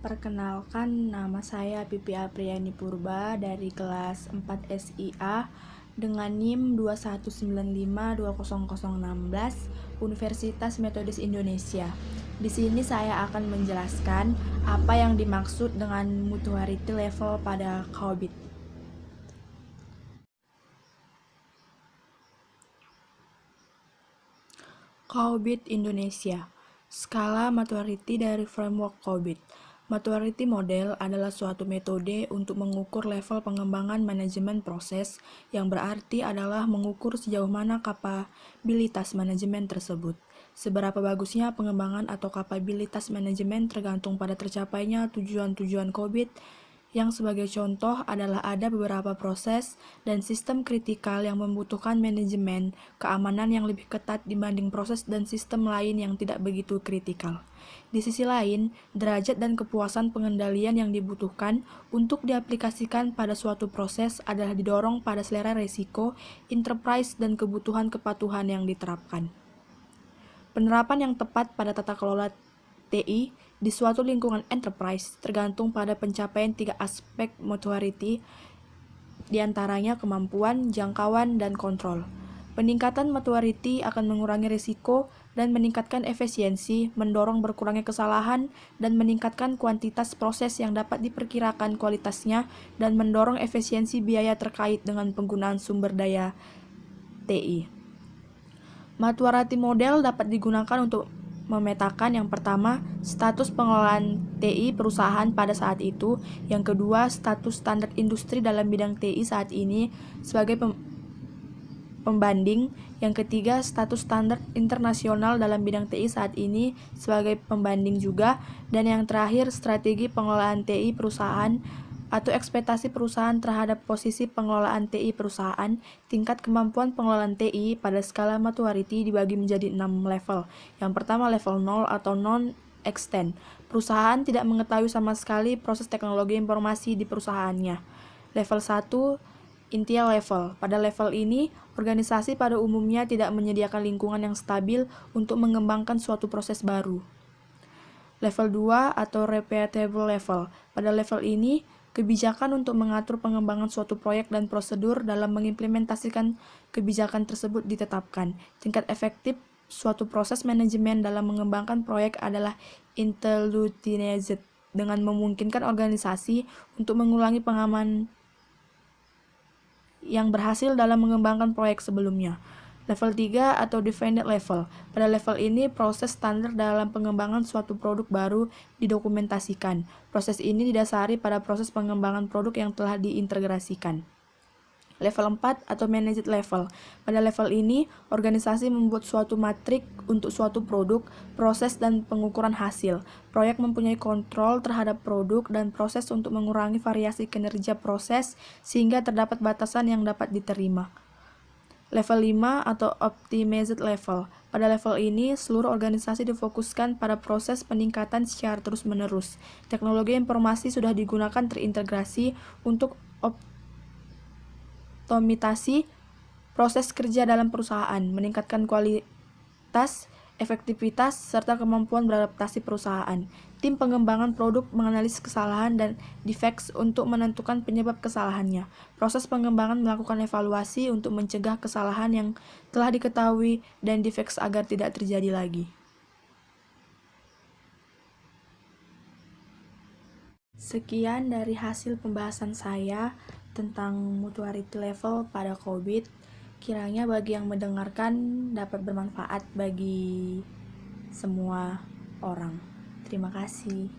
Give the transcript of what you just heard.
Perkenalkan, nama saya Pipi Apriyani Purba dari kelas 4 SIA dengan NIM 21952016 Universitas Metodis Indonesia. Di sini saya akan menjelaskan apa yang dimaksud dengan mutuality level pada COVID. COVID Indonesia. Skala maturity dari framework COVID. Maturity model adalah suatu metode untuk mengukur level pengembangan manajemen proses, yang berarti adalah mengukur sejauh mana kapabilitas manajemen tersebut. Seberapa bagusnya pengembangan atau kapabilitas manajemen tergantung pada tercapainya tujuan-tujuan COVID, yang sebagai contoh adalah ada beberapa proses dan sistem kritikal yang membutuhkan manajemen keamanan yang lebih ketat dibanding proses dan sistem lain yang tidak begitu kritikal. Di sisi lain, derajat dan kepuasan pengendalian yang dibutuhkan untuk diaplikasikan pada suatu proses adalah didorong pada selera risiko, enterprise, dan kebutuhan kepatuhan yang diterapkan. Penerapan yang tepat pada tata kelola TI di suatu lingkungan enterprise tergantung pada pencapaian 3 aspek maturity, diantaranya kemampuan, jangkauan, dan kontrol. Peningkatan maturity akan mengurangi risiko dan meningkatkan efisiensi, mendorong berkurangnya kesalahan, dan meningkatkan kuantitas proses yang dapat diperkirakan kualitasnya, dan mendorong efisiensi biaya terkait dengan penggunaan sumber daya TI. Maturity model dapat digunakan untuk memetakan yang pertama, status pengelolaan TI perusahaan pada saat itu, yang kedua, status standar industri dalam bidang TI saat ini sebagai pembanding, yang ketiga, status standar internasional dalam bidang TI saat ini sebagai pembanding juga, dan yang terakhir, strategi pengelolaan TI perusahaan atau ekspektasi perusahaan terhadap posisi pengelolaan TI perusahaan. Tingkat kemampuan pengelolaan TI pada skala maturity dibagi menjadi 6 level. Yang pertama level 0 atau non-extent. Perusahaan tidak mengetahui sama sekali proses teknologi informasi di perusahaannya. Level 1 initial level. Pada level ini, organisasi pada umumnya tidak menyediakan lingkungan yang stabil untuk mengembangkan suatu proses baru. Level 2 atau repeatable level. Pada level ini, kebijakan untuk mengatur pengembangan suatu proyek dan prosedur dalam mengimplementasikan kebijakan tersebut ditetapkan. Tingkat efektif suatu proses manajemen dalam mengembangkan proyek adalah intelligent, dengan memungkinkan organisasi untuk mengulangi pengalaman yang berhasil dalam mengembangkan proyek sebelumnya. Level 3 atau defined level. Pada level ini, proses standar dalam pengembangan suatu produk baru didokumentasikan. Proses ini didasari pada proses pengembangan produk yang telah diintegrasikan. Level 4 atau managed level. Pada level ini, organisasi membuat suatu matrik untuk suatu produk, proses, dan pengukuran hasil. Proyek mempunyai kontrol terhadap produk dan proses untuk mengurangi variasi kinerja proses sehingga terdapat batasan yang dapat diterima. Level 5 atau optimized level. Pada level ini, seluruh organisasi difokuskan pada proses peningkatan secara terus-menerus. Teknologi informasi sudah digunakan terintegrasi untuk otomisasi proses kerja dalam perusahaan, meningkatkan kualitas, efektivitas, serta kemampuan beradaptasi perusahaan. Tim pengembangan produk menganalisis kesalahan dan defects untuk menentukan penyebab kesalahannya. Proses pengembangan melakukan evaluasi untuk mencegah kesalahan yang telah diketahui dan defects agar tidak terjadi lagi. Sekian dari hasil pembahasan saya tentang mutuality level pada COVID. Kiranya bagi yang mendengarkan dapat bermanfaat bagi semua orang. Terima kasih.